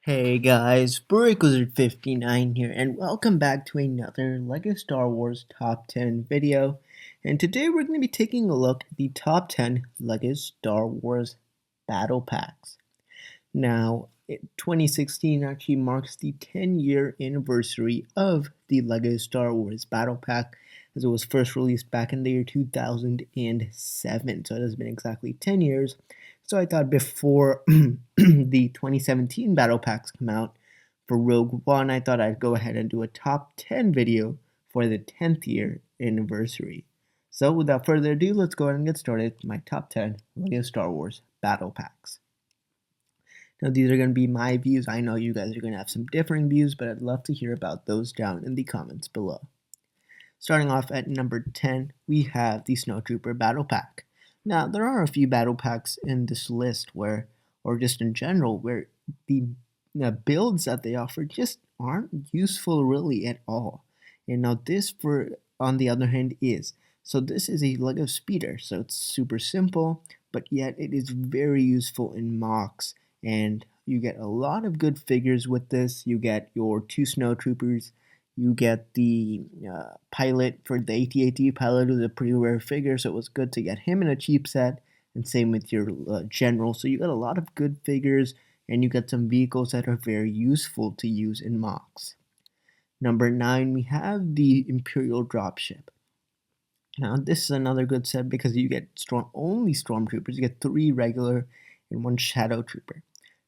Hey guys, Wizard59 here, and welcome back to another LEGO Star Wars Top 10 video. And today we're going to be taking a look at the top 10 LEGO Star Wars Battle Packs. Now, 2016 actually marks the 10-year anniversary of the LEGO Star Wars Battle Pack, as it was first released back in the year 2007, so it has been exactly 10 years. So I thought before the 2017 Battle Packs come out for Rogue One, I thought I'd go ahead and do a top 10 video for the 10th year anniversary. So without further ado, let's go ahead and get started with my top 10 LEGO Star Wars Battle Packs. Now, these are going to be my views. I know you guys are going to have some differing views, but I'd love to hear about those down in the comments below. Starting off at number 10, we have the Snowtrooper Battle Pack. Now, there are a few battle packs in this list where, or just in general, where the builds that they offer just aren't useful really at all. And now this, on the other hand, is. So this is a LEGO Speeder, so it's super simple, but yet it is very useful in mocks. And you get a lot of good figures with this. You get your 2 snowtroopers. You get the pilot for the AT-AT pilot, who's a pretty rare figure, so it was good to get him in a cheap set. And same with your general. So you got a lot of good figures, and you get some vehicles that are very useful to use in mocks. Number 9, we have the Imperial Dropship. Now, this is another good set because you get only Stormtroopers. You get 3 regular and 1 Shadow Trooper.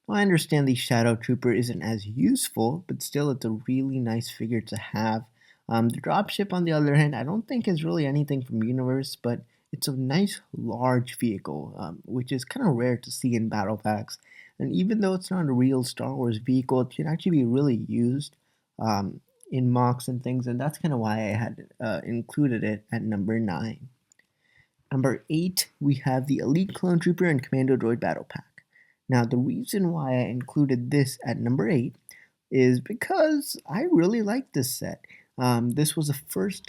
Now, I understand the Shadow Trooper isn't as useful, but still it's a really nice figure to have. The Dropship, on the other hand, I don't think is really anything from Universe, but it's a nice large vehicle, which is kind of rare to see in battle packs. And even though it's not a real Star Wars vehicle, it can actually be really used in mocks and things, and that's kind of why I had included it at number 9. Number 8, we have the Elite Clone Trooper and Commando Droid Battle Pack. Now, the reason why I included this at number 8 is because I really like this set. This was the first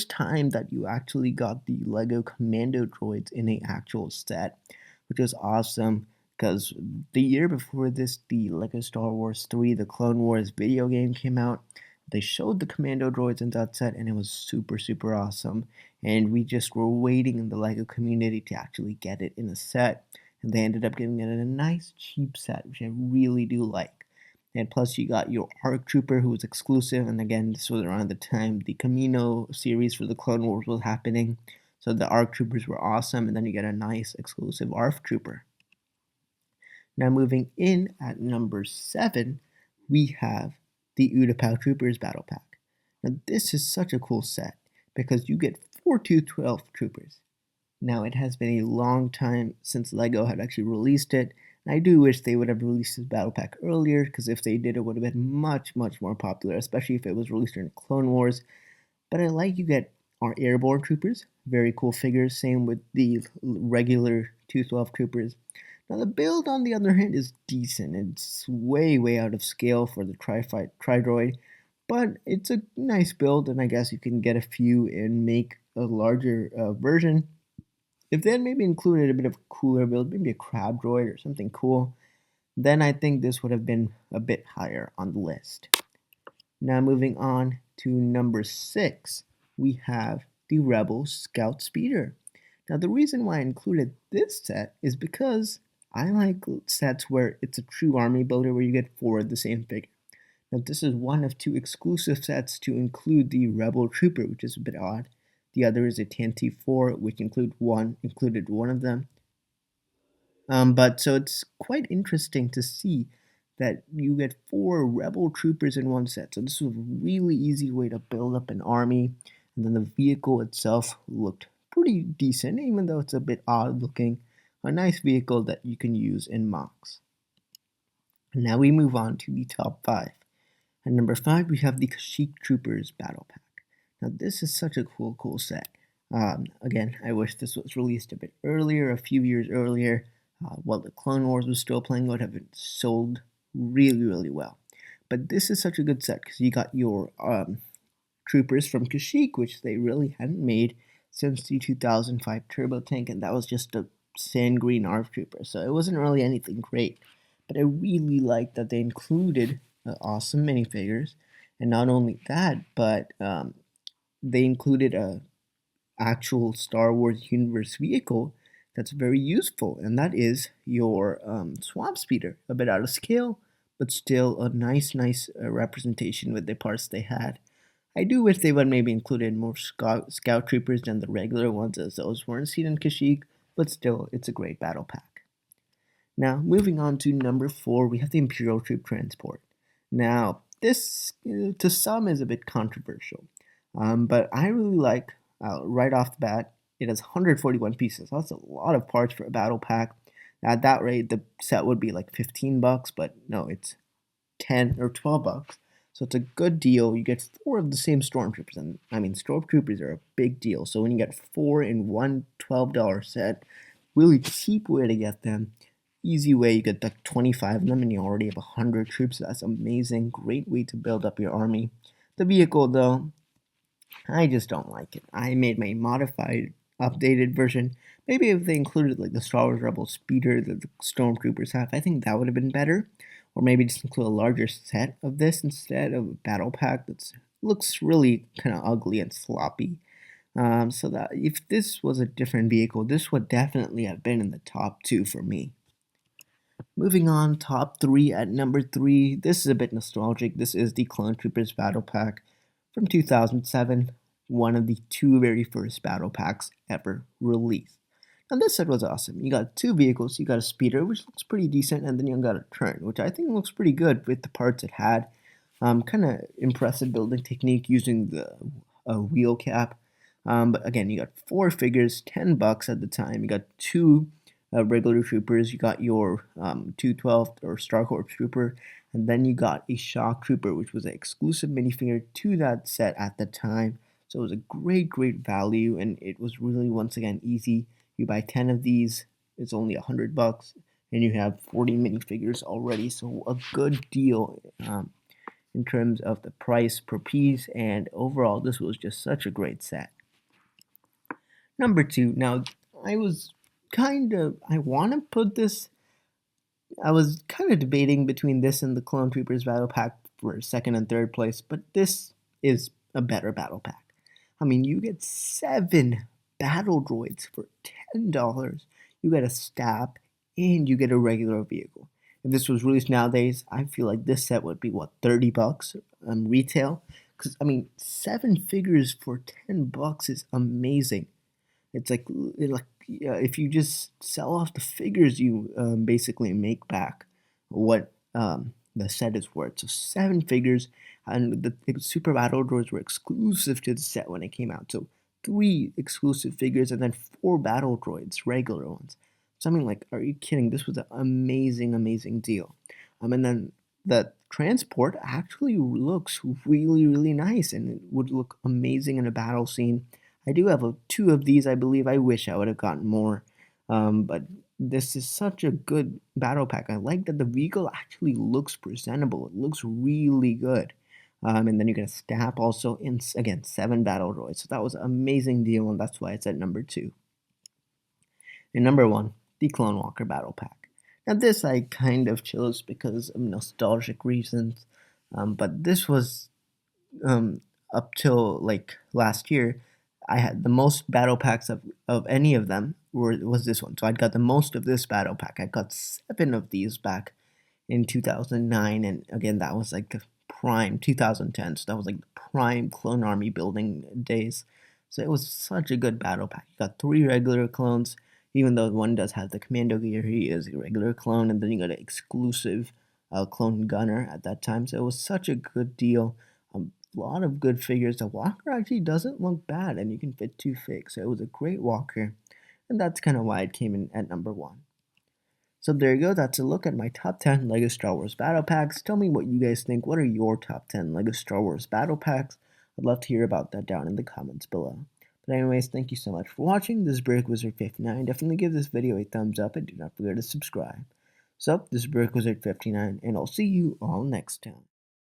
time that you actually got the LEGO Commando droids in an actual set, which was awesome. Because the year before this, the LEGO Star Wars 3, the Clone Wars video game came out. They showed the Commando droids in that set, and it was super, super awesome. And we just were waiting in the LEGO community to actually get it in a set. And they ended up getting it in a nice, cheap set, which I really do like. And plus, you got your ARC Trooper, who was exclusive. And again, this was around the time the Camino series for the Clone Wars was happening. So the ARC Troopers were awesome. And then you get a nice exclusive ARC Trooper. Now, moving in at number 7, we have the Utapau Troopers Battle Pack. Now, this is such a cool set because you get 4 212 Troopers. Now, it has been a long time since LEGO had actually released it, and I do wish they would have released this battle pack earlier, because if they did, it would have been much, much more popular, especially if it was released during Clone Wars. But I like you get our Airborne Troopers, very cool figures, same with the regular 212 Troopers. Now, the build, on the other hand, is decent. It's way, way out of scale for the Tri-Droid, but it's a nice build, and I guess you can get a few and make a larger version. If they had maybe included a bit of a cooler build, maybe a Crab Droid or something cool, then I think this would have been a bit higher on the list. Now, moving on to number 6, we have the Rebel Scout Speeder. Now, the reason why I included this set is because I like sets where it's a true army builder where you get 4 of the same figure. Now, this is one of 2 exclusive sets to include the Rebel Trooper, which is a bit odd. The other is a TNT4, which included one of them. But so it's quite interesting to see that you get 4 Rebel Troopers in one set. So this was a really easy way to build up an army. And then the vehicle itself looked pretty decent, even though it's a bit odd looking. A nice vehicle that you can use in mocks. And now we move on to the top 5. At number 5, we have the Kashyyyk Troopers Battle Pack. Now, this is such a cool set. Again, I wish this was released a bit earlier, a few years earlier. While the Clone Wars was still playing, it would have been sold really, really well. But this is such a good set because you got your troopers from Kashyyyk, which they really hadn't made since the 2005 Turbo Tank, and that was just a sand green ARF Trooper, so it wasn't really anything great. But I really liked that they included awesome minifigures, and not only that, but they included a actual Star Wars universe vehicle that's very useful, and that is your swamp speeder. A bit out of scale, but still a nice representation with the parts they had. I do wish they would maybe included more scout troopers than the regular ones, as those weren't seen in Kashyyyk, but still, it's a great battle pack. Now, moving on to number 4, we have the Imperial Troop Transport. Now, this to some is a bit controversial, but I really like, right off the bat, it has 141 pieces. That's a lot of parts for a battle pack. At that rate, the set would be like 15 bucks, but no, it's 10 or 12 bucks. So it's a good deal. You get 4 of the same stormtroopers, and I mean, stormtroopers are a big deal. So when you get 4 in one $12 set, really cheap way to get them. Easy way, you get like 25 of them, and you already have 100 troops. So that's amazing. Great way to build up your army. The vehicle, though, I just don't like it. I made my modified, updated version. Maybe if they included like the Star Wars Rebel speeder that the stormtroopers have, I think that would have been better. Or maybe just include a larger set of this instead of a battle pack that looks really kind of ugly and sloppy. So that if this was a different vehicle, this would definitely have been in the top 2 for me. Moving on, top 3 at number 3. This is a bit nostalgic. This is the Clone Troopers Battle Pack from 2007, one of the 2 very first battle packs ever released. And this set was awesome. You got 2 vehicles. You got a speeder, which looks pretty decent, and then you got a turn, which I think looks pretty good with the parts it had. Kind of impressive building technique using the wheel cap. But again, you got 4 figures, 10 bucks at the time. You got 2 regular troopers. You got your 212th or Star Corps trooper, and then you got a shock trooper, which was an exclusive minifigure to that set at the time. So it was a great value, and it was really, once again, easy. You buy 10 of these, it's only 100 bucks, and you have 40 minifigures already. So a good deal in terms of the price per piece, and overall, this was just such a great set. Number 2. Now, I was I want to put this. I was kind of debating between this and the Clone Troopers Battle Pack for 2nd and 3rd place, but this is a better battle pack. I mean, you get 7 battle droids for $10. You get a stab, and you get a regular vehicle. If this was released nowadays, I feel like this set would be, what, 30 bucks retail? Because, I mean, 7 figures for 10 bucks is amazing. It's like if you just sell off the figures, you basically make back what the set is worth. So 7 figures, and the Super Battle Droids were exclusive to the set when it came out. So 3 exclusive figures, and then 4 Battle Droids, regular ones. So I mean, like, are you kidding? This was an amazing deal. And then the transport actually looks really nice, and it would look amazing in a battle scene. I do have 2 of these, I believe. I wish I would have gotten more. But this is such a good battle pack. I like that the vehicle actually looks presentable. It looks really good. And then you get a stab also in, again, 7 battle droids. So that was an amazing deal, and that's why it's at number 2. And number 1, the Clone Walker Battle Pack. Now this I kind of chose because of nostalgic reasons. But this was, up till like last year, I had the most battle packs of any of them was this one. So I'd got the most of this battle pack. I got 7 of these back in 2009, and again that was like the prime 2010. So that was like the prime Clone Army building days. So it was such a good battle pack. You got 3 regular clones, even though one does have the commando gear. He is a regular clone, and then you got an exclusive clone gunner at that time. So it was such a good deal. Lot of good figures. The walker actually doesn't look bad, and you can fit 2 figs. So it was a great walker, and that's kind of why it came in at number 1. So there you go. That's a look at my top 10 LEGO Star Wars battle packs. Tell me what you guys think. What are your top 10 LEGO Star Wars battle packs? I'd love to hear about that down in the comments below. But anyways, thank you so much for watching. This is BrickWizard59. Definitely give this video a thumbs up, and do not forget to subscribe. So, this is BrickWizard59, and I'll see you all next time.